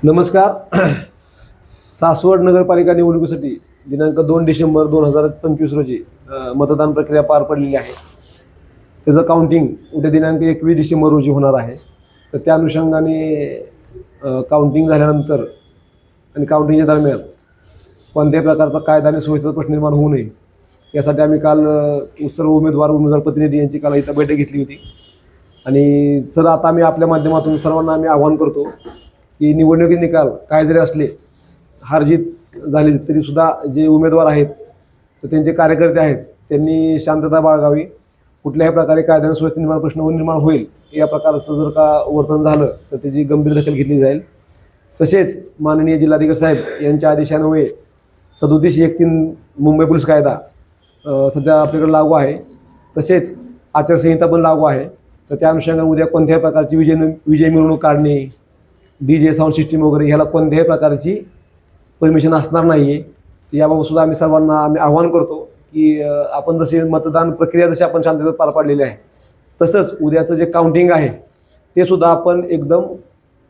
नमस्कार. सासवड नगरपालिका निवडणुकीसाठी दिनांक 2 डिसेंबर 2025 रोजी मतदान प्रक्रिया पार पडलेली आहे. त्याचं काउंटिंग उद्या दिनांक 21 डिसेंबर रोजी होणार आहे. तर त्या अनुषंगाने काउंटिंग झाल्यानंतर आणि काउंटिंगच्या दरम्यान कोणत्याही प्रकारचा कायदा आणि सुव्यवस्थेचा प्रश्न निर्माण होऊ नये यासाठी आम्ही काल सर्व उमेदवार प्रतिनिधी यांची काल इथं बैठक घेतली होती. आणि जर आता आम्ही आपल्या माध्यमातून सर्वांना आम्ही आवाहन करतो की निवडणुकीचे निकाल काय जरी असले, हारजीत झाली तरीसुद्धा जे उमेदवार आहेत तर त्यांचे कार्यकर्ते आहेत त्यांनी शांतता बाळगावी. कुठल्याही प्रकारे कायदा सुव्यवस्था प्रश्न निर्माण होईल या प्रकारचं जर का वर्तन झालं तर त्याची गंभीर दखल घेतली जाईल. तसेच माननीय जिल्हाधिकारी साहेब यांच्या आदेशान्वये 37(1)(3) मुंबई पोलीस कायदा सध्या आपल्याकडे लागू आहे. तसेच आचारसंहिता पण लागू आहे. तर त्या अनुषंगाने उद्या कोणत्याही प्रकारची विजय मिरवणूक काढणे, DJ साऊंड सिस्टीम वगैरे ह्याला कोणत्याही प्रकारची परमिशन असणार नाही आहे. याबाबतसुद्धा आम्ही सर्वांना आवाहन करतो की आपण जसे मतदान प्रक्रिया जशी आपण शांततेत पार पाडलेली आहे तसंच उद्याचं जे काउंटिंग आहे ते सुद्धा आपण एकदम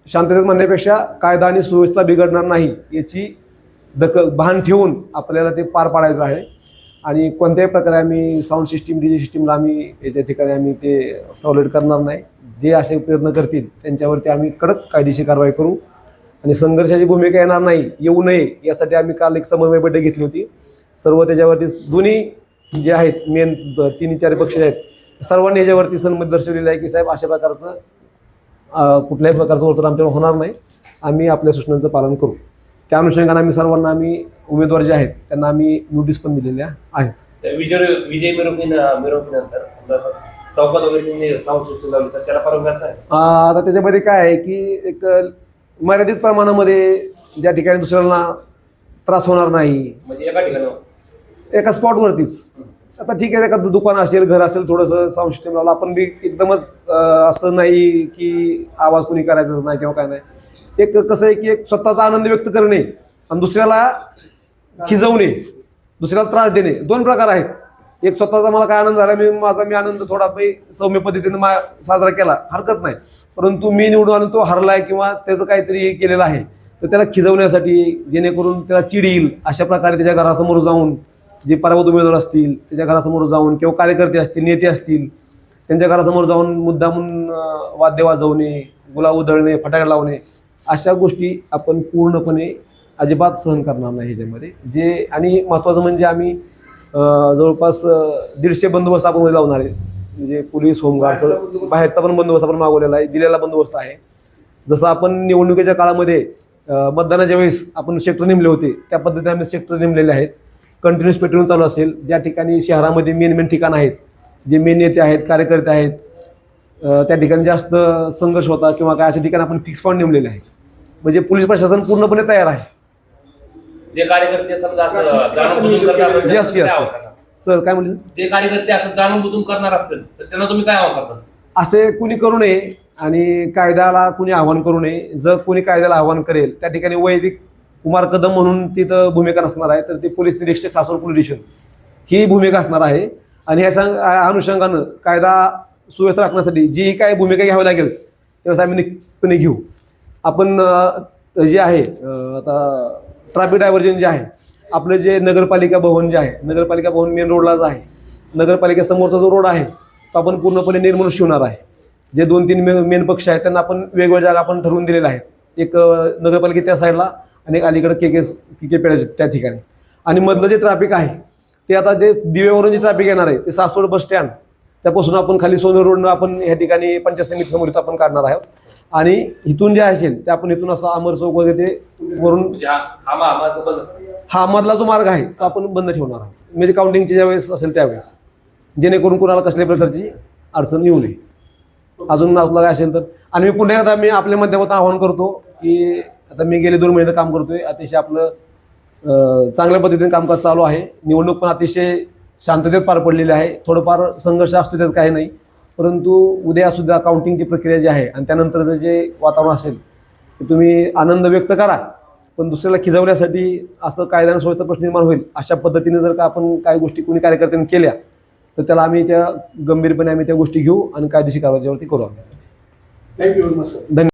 शांततेत म्हणण्यापेक्षा कायदा आणि सुव्यवस्था बिघडणार नाही याची भान ठेवून आपल्याला ते पार पाडायचं आहे. आणि कोणत्याही प्रकारे आम्ही साऊंड सिस्टीम DJ सिस्टीमला आम्ही त्या ठिकाणी आम्ही ते टॉलरेट करणार नाही. जे असे प्रयत्न करतील त्यांच्यावरती आम्ही कडक कायदेशीर कारवाई करू. आणि संघर्षाची भूमिका येणार नाही, येऊ नये यासाठी आम्ही काल एक समन्वय बैठक घेतली होती. सर्व त्याच्यावरती दोन्ही जे आहेत मेन 3-4 पक्ष आहेत सर्वांनी याच्यावरती सहमती दर्शवलेली आहे की साहेब अशा प्रकारचं कुठल्याही प्रकारचं वर्तन आमच्यावर होणार नाही, आम्ही आपल्या सूचनांचं पालन करू. त्या अनुषंगाने आम्ही सर्वांना आम्ही उमेदवार जे आहेत त्यांना आम्ही नोटीस पण दिलेल्या आहेत. विजय मिरवणुकीनंतर चौकात वगैरे साऊंड सिस्टम लावली तर त्याला परवानगी असणार. आता त्याच्यामध्ये काय आहे की एक मर्यादित प्रमाणामध्ये ज्या ठिकाणी दुसऱ्यांना त्रास होणार नाही, म्हणजे एका ठिकाणी एका स्पॉटवरतीच. आता ठीक आहे, एखादं दुकान असेल, घर असेल, थोडंसं साऊंड सिस्टम लावलं आपण बी एकदमच असं नाही की आवाज कोणी करायचा नाही किंवा काय नाही. एक कसं आहे की एक स्वतःचा आनंद व्यक्त करणे आणि दुसऱ्याला खिजवणे, दुसऱ्याला त्रास देणे, दोन प्रकार आहेत. एक स्वतःचा मला काय आनंद झाला, माझा आनंद थोडा सौम्य पद्धतीने साजरा केला, हरकत नाही. परंतु मी निवडून आणून तो हरलाय किंवा त्याचं काहीतरी केलेलं आहे तर त्याला खिजवण्यासाठी, जेणेकरून त्याला चिड येईल अशा प्रकारे त्याच्या घरासमोर जाऊन जे पराभूत उमेदवार असतील त्याच्या घरासमोर जाऊन किंवा कार्यकर्ते असतील, नेते असतील, त्यांच्या घरासमोर जाऊन मुद्दामून वाद्य वाजवणे, गुलाब उधळणे, फटाके लावणे अशा गोष्टी आपण पूर्णपणे अजिबात सहन करणार नाही ह्याच्यामध्ये. जे आणि महत्त्वाचं म्हणजे आम्ही जवळपास 150 बंदोबस्त आपण लावणार आहे. म्हणजे पोलीस, होमगार्ड, बाहेरचा पण बंदोबस्त आपण मागवलेला आहे, दिलेला बंदोबस्त आहे. जसं आपण निवडणुकीच्या काळामध्ये मतदानाच्या वेळेस आपण सेक्टर नेमले होते त्या पद्धतीने आम्ही सेक्टर नेमलेले आहेत. कंटिन्युअस पेट्रोलिंग चालू असेल. ज्या ठिकाणी शहरामध्ये मेन ठिकाणं आहेत, जे मेन नेते आहेत, कार्यकर्ते आहेत, त्या ठिकाणी जास्त संघर्ष होता किंवा काय अशा ठिकाणी आपण फिक्स पॉईंट नेमलेले आहेत. म्हणजे पोलीस प्रशासन पूर्णपणे तयार आहे. जे कार्यकर्ते समजा असं यस सर काय म्हणले, जे कार्यकर्ते असं जाणून बुजून करणार असेल तर त्यांना तुम्ही काय आव्हान करता? असे कुणी करू नये आणि कायद्याला कुणी आव्हान करू नये. जर कोणी कायद्याला आव्हान करेल त्या ठिकाणी वैदिक कुमार कदम म्हणून तिथं भूमिका नसणार आहे, तर ते पोलीस निरीक्षक, सासवड पोलीस स्टेशन ही भूमिका असणार आहे. आणि ह्या अनुषंगानं कायदा सुव्यवस्था राखण्यासाठी जी काही भूमिका घ्यावी लागेल त्यावेळेस आम्ही निश्चितपणे घेऊ. आपण जे आहे आता ट्रॅफिक डायव्हर्जन जे आहे आपलं, जे नगरपालिका भवन जे आहे, नगरपालिका भवन मेन रोडलाच आहे. नगरपालिकेसमोरचा जो रोड आहे तो आपण पूर्णपणे निर्मूल ठेवणार आहे. जे 2-3 मेन पक्ष आहेत त्यांना आपण वेगवेगळ्या जागा आपण ठरवून दिलेल्या आहेत. एक नगरपालिका त्या साईडला आणि एक अलीकडे के पेढा त्या ठिकाणी. आणि मधलं जे ट्रॅफिक आहे ते आता जे दिवेवरून जे ट्रॅफिक येणार आहे ते सासवड बस स्टँड त्यापासून आपण खाली सोनर रोडनं आपण ह्या ठिकाणी पंचायत समिती समोर इथं आपण काढणार आहोत. आणि इथून जे असेल ते आपण इथून असं अमर चौक वगैरे ते वरून हा मधला जो मार्ग आहे तो आपण बंद ठेवणार आहोत. म्हणजे काउंटिंगची ज्यावेळेस असेल त्यावेळेस, जेणेकरून कोणाला कसल्याही प्रकारची अडचण येऊ नये. अजून आपलं काय असेल तर. आणि मी पुन्हा एकदा मी आपल्या माध्यमातून आवाहन करतो की आता मी गेले 2 महिने काम करतोय, अतिशय आपलं चांगल्या पद्धतीने कामकाज चालू आहे. निवडणूक पण अतिशय शांततेत पार पडलेली आहे. थोडंफार संघर्ष असतो त्यात काही नाही, परंतु उद्यासुद्धा काउंटिंगची प्रक्रिया जी आहे आणि त्यानंतरचं जे वातावरण असेल ते तुम्ही आनंद व्यक्त करा. पण दुसऱ्याला खिजवण्यासाठी असं कायद्याने सोयीचा प्रश्न निर्माण होईल अशा पद्धतीने जर का आपण काही गोष्टी कोणी कार्यकर्त्यांनी केल्या तर त्याला आम्ही त्या गंभीरपणे आम्ही त्या गोष्टी घेऊ आणि कायदेशीर कारवाईवरती करू. धन्यवाद.